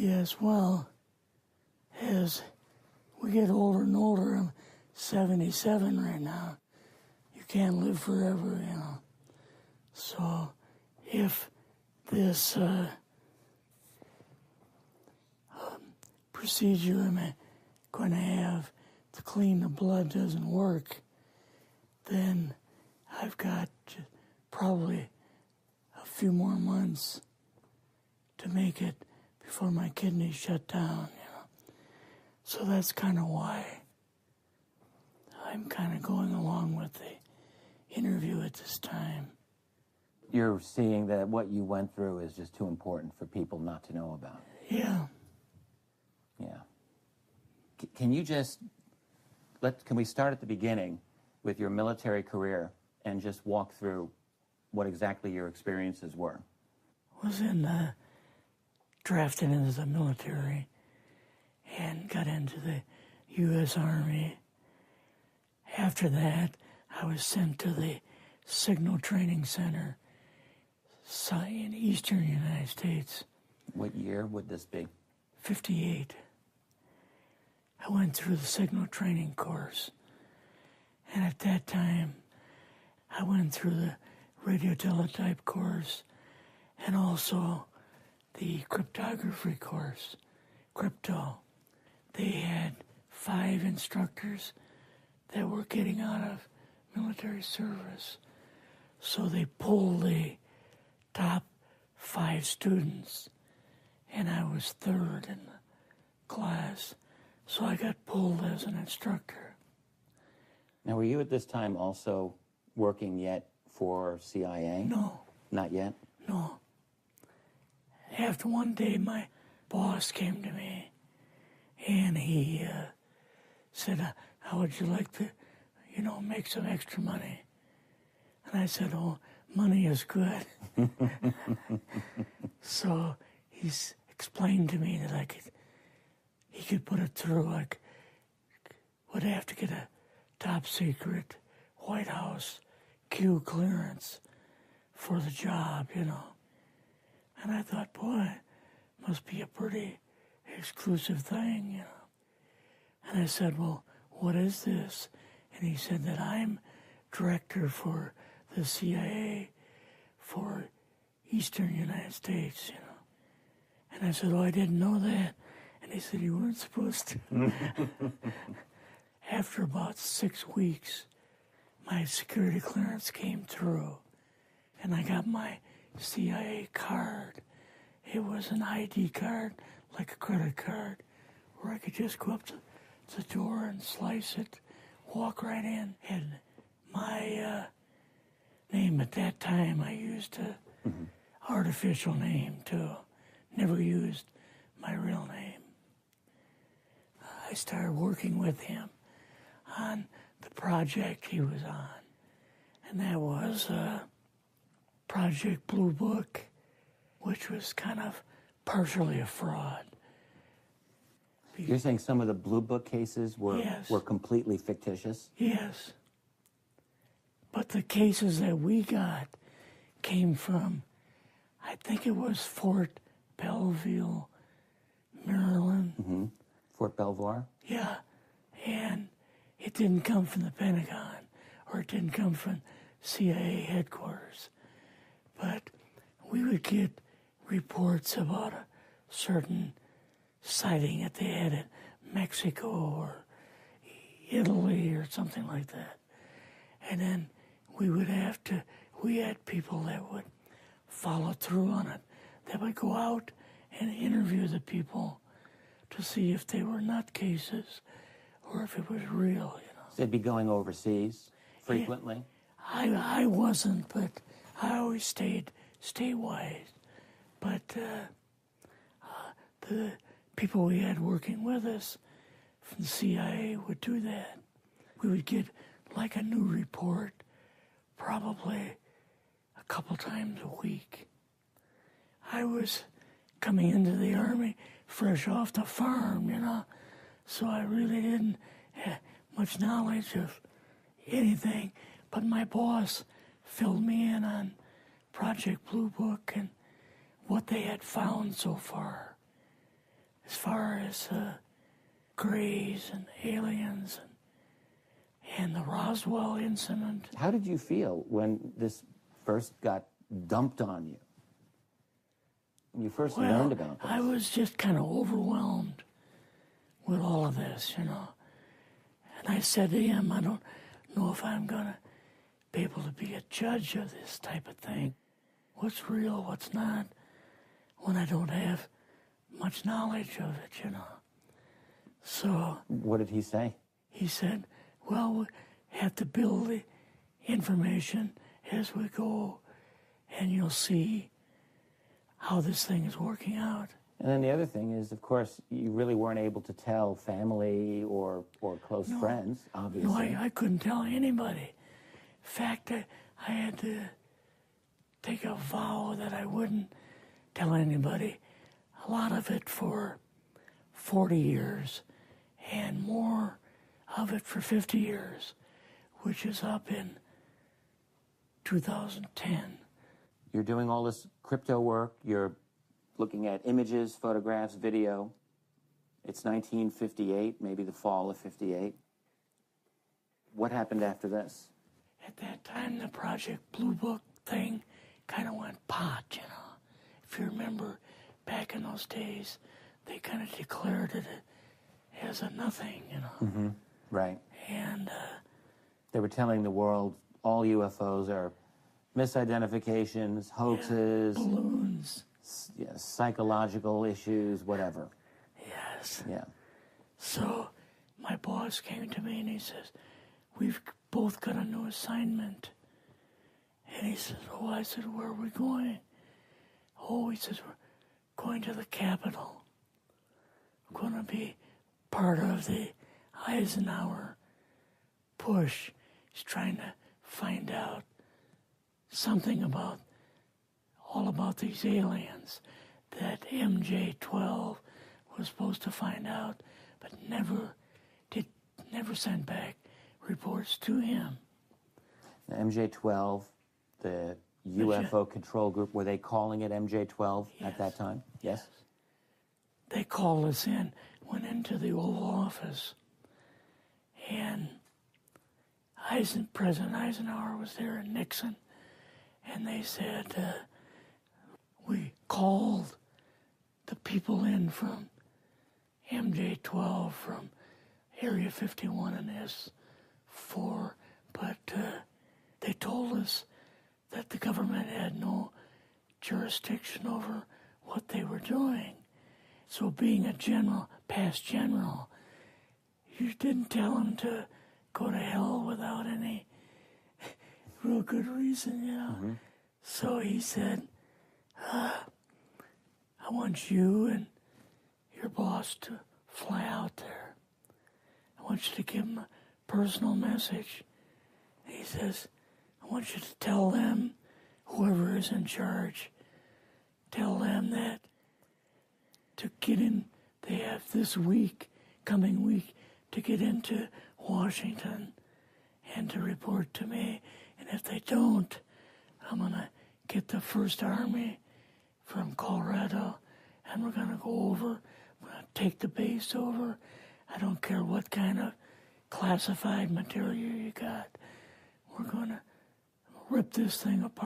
Yes, well, as we get older and older, I'm 77 right now. You can't live forever, you know. So if this procedure I'm going to have to clean the blood doesn't work, then I've got probably a few more months to make it before my kidneys shut down, you know. So that's kind of why I'm kind of going along with the interview at this time. You're seeing that what you went through is just too important for people not to know about. Yeah. Yeah. Can you just, can we start at the beginning with your military career and just walk through what exactly your experiences were? Was drafted into the military and got into the U.S. Army. After that, I was sent to the Signal Training Center in eastern United States. What year would this be? 58. I went through the Signal Training course. And at that time, I went through the radio teletype course and also the cryptography course, crypto. They had 5 instructors that were getting out of military service. So they pulled the top 5 students, and I was 3rd in the class. So I got pulled as an instructor. Now, were you at this time also working yet for CIA? No. Not yet? No. After one day, my boss came to me, and he said, how would you like to, make some extra money? And I said, oh, money is good. So he's explained to me that he could put it through, would have to get a top secret White House Q clearance for the job, And I thought, boy, it must be a pretty exclusive thing, And I said, well, what is this? And he said that I'm director for the CIA for Eastern United States, And I said, oh, I didn't know that. And he said, you weren't supposed to. After about 6 weeks, my security clearance came through, and I got my CIA card. It was an ID card, like a credit card, where I could just go up to the door and slice it, walk right in. And my name at that time, I used a artificial name too. Never used my real name. I started working with him on the project he was on, and that was Project Blue Book, which was kind of partially a fraud. You're saying some of the Blue Book cases were completely fictitious? Yes. But the cases that we got came from, I think it was Fort Belvoir, Maryland. Mm-hmm. Fort Belvoir? Yeah. And it didn't come from the Pentagon, or it didn't come from CIA headquarters. But we would get reports about a certain sighting that they had in Mexico or Italy or something like that. And then we had people that would follow through on it. They would go out and interview the people to see if they were nutcases or if it was real, So they'd be going overseas frequently? I wasn't, but I always stayed statewide. But the people we had working with us from the CIA would do that. We would get like a new report probably a couple times a week. I was coming into the Army fresh off the farm, so I really didn't have much knowledge of anything, but my boss filled me in on Project Blue Book and what they had found so far. as far as Greys and aliens and the Roswell incident. How did you feel when this first got dumped on you? When you first learned about this? I was just kind of overwhelmed with all of this, you know. And I said to him, I don't know if I'm going to be able to be a judge of this type of thing. What's real, what's not, when I don't have much knowledge of it, you know. So... What did he say? He said, well, we have to build the information as we go, and you'll see how this thing is working out. And then the other thing is, of course, you really weren't able to tell family or close friends, obviously. No, I couldn't tell anybody. In fact, I had to take a vow that I wouldn't tell anybody. A lot of it for 40 years, and more of it for 50 years, which is up in 2010. You're doing all this crypto work. You're looking at images, photographs, video. It's 1958, maybe the fall of 58. What happened after this? At that time, the Project Blue Book thing kind of went pot, you know. If you remember, back in those days, they kind of declared it as a nothing, you know. Mm-hmm. Right. And they were telling the world all UFOs are misidentifications, hoaxes, balloons, psychological issues, whatever. Yes. Yeah. So my boss came to me and he says, we've both got a new assignment. And he says, oh, I said, where are we going? Oh, he says, we're going to the Capitol. We're going to be part of the Eisenhower push. He's trying to find out something about, all about these aliens that MJ-12 was supposed to find out, but never sent back reports to him. The MJ-12, the UFO control group, were they calling it MJ-12 at that time? Yes. They called us in, went into the Oval Office, and President Eisenhower was there and Nixon, and they said, we called the people in from MJ-12 from Area 51 and S4, but they told us that the government had no jurisdiction over what they were doing. So being a general, past general, you didn't tell him to go to hell without any real good reason, you know. Mm-hmm. So he said, I want you and your boss to fly out there. I want you to give him a personal message. And he says, I want you to tell them, whoever is in charge, tell them that to get in, they have this week, coming week, to get into Washington and to report to me. And if they don't, I'm going to get the First Army from Colorado, and we're going to go over, we're going to take the base over. I don't care what kind of classified material you got. We're going to rip this thing apart.